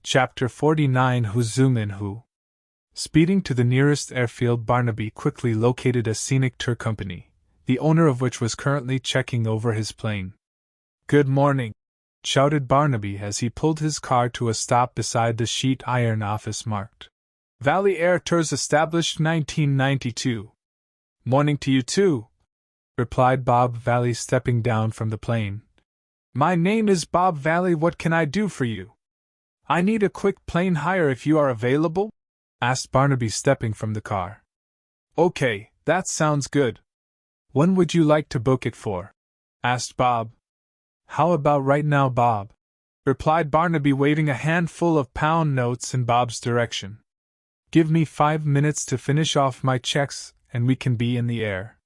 Chapter 49 Who Zoom In Who. Speeding to the nearest airfield, Barnaby quickly located a scenic tour company, the owner of which was currently checking over his plane. "Good morning," shouted Barnaby as he pulled his car to a stop beside the sheet iron office marked Valley Air Tours, established 1992. "Morning to you too," replied Bob Valley, stepping down from the plane. "My name is Bob Valley. What can I do for you?" "I need a quick plane hire if you are available," asked Barnaby, stepping from the car. "Okay, that sounds good. When would you like to book it for?" asked Bob. "How about right now, Bob?" replied Barnaby, waving a handful of pound notes in Bob's direction. "Give me 5 minutes to finish off my checks, and we can be in the air."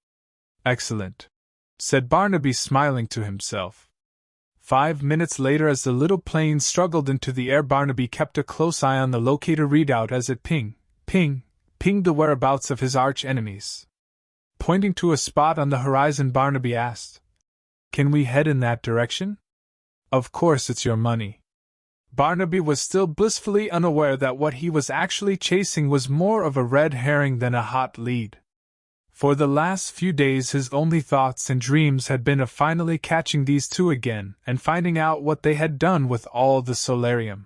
"Excellent," said Barnaby, smiling to himself. 5 minutes later, as the little plane struggled into the air, Barnaby kept a close eye on the locator readout as it pinged the whereabouts of his arch-enemies. Pointing to a spot on the horizon, Barnaby asked, "Can we head in that direction?" "Of course, it's your money." Barnaby was still blissfully unaware that what he was actually chasing was more of a red herring than a hot lead. For the last few days his only thoughts and dreams had been of finally catching these two again and finding out what they had done with all the solarium.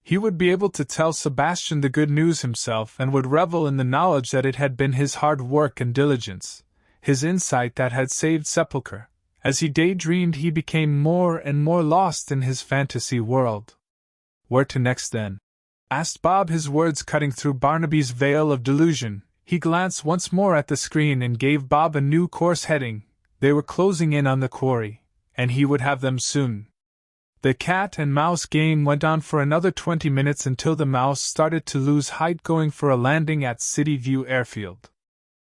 He would be able to tell Sebastian the good news himself and would revel in the knowledge that it had been his hard work and diligence, his insight, that had saved Sepulchre. As he daydreamed, he became more and more lost in his fantasy world. "Where to next, then?" asked Bob, his words cutting through Barnaby's veil of delusion. He glanced once more at the screen and gave Bob a new course heading. They were closing in on the quarry, and he would have them soon. The cat and mouse game went on for another 20 minutes until the mouse started to lose height, going for a landing at City View Airfield.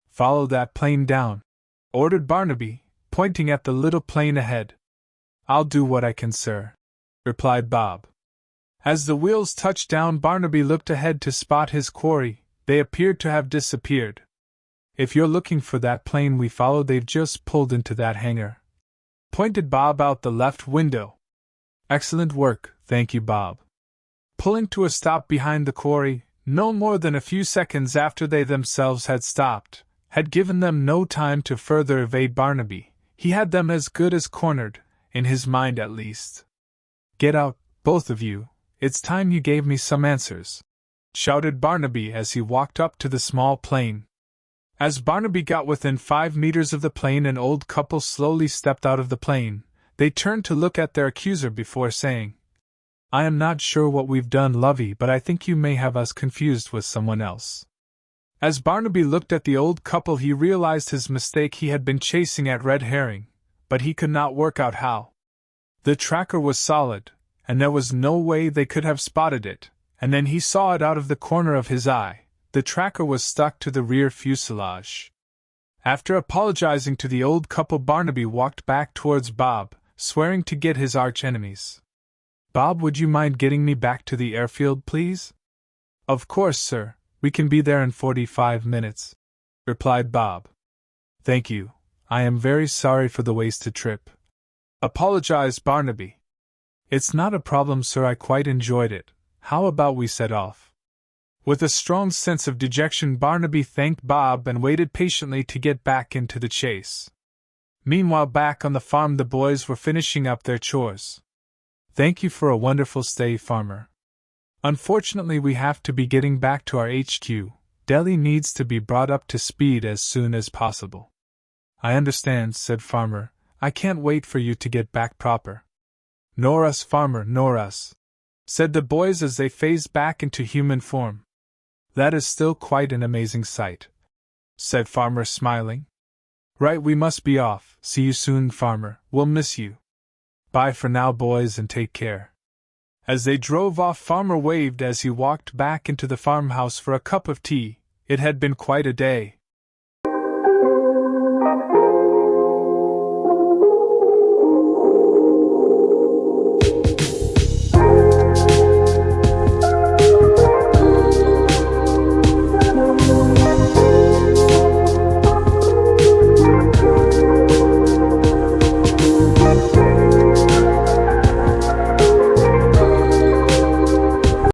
"Follow that plane down," ordered Barnaby, pointing at the little plane ahead. "I'll do what I can, sir," replied Bob. As the wheels touched down, Barnaby looked ahead to spot his quarry. They appeared to have disappeared. "If you're looking for that plane we followed, they've just pulled into that hangar," pointed Bob out the left window. "Excellent work, thank you, Bob." Pulling to a stop behind the quarry, no more than a few seconds after they themselves had stopped, had given them no time to further evade Barnaby. He had them as good as cornered, in his mind at least. "Get out, both of you. It's time you gave me some answers," shouted Barnaby as he walked up to the small plane. As Barnaby got within 5 meters of the plane, an old couple slowly stepped out of the plane. They turned to look at their accuser before saying, "I am not sure what we've done, lovey, but I think you may have us confused with someone else." As Barnaby looked at the old couple, he realized his mistake. He had been chasing at red herring, but he could not work out how. The tracker was solid, and there was no way they could have spotted it, and then he saw it out of the corner of his eye. The tracker was stuck to the rear fuselage. After apologizing to the old couple, Barnaby walked back towards Bob, swearing to get his arch-enemies. "Bob, would you mind getting me back to the airfield, please?" "Of course, sir. We can be there in 45 minutes, replied Bob. "Thank you. I am very sorry for the wasted trip," apologized Barnaby. "It's not a problem, sir. I quite enjoyed it. How about we set off?" With a strong sense of dejection, Barnaby thanked Bob and waited patiently to get back into the chase. Meanwhile, back on the farm, the boys were finishing up their chores. "Thank you for a wonderful stay, farmer. Unfortunately, we have to be getting back to our HQ. Deli needs to be brought up to speed as soon as possible." "I understand," said Farmer. "I can't wait for you to get back proper." "Nor us, farmer, nor us," said the boys as they phased back into human form. "That is still quite an amazing sight," said Farmer, smiling. "Right, we must be off. See you soon, farmer. We'll miss you. Bye for now, boys, and take care." As they drove off, Farmer waved as he walked back into the farmhouse for a cup of tea. It had been quite a day.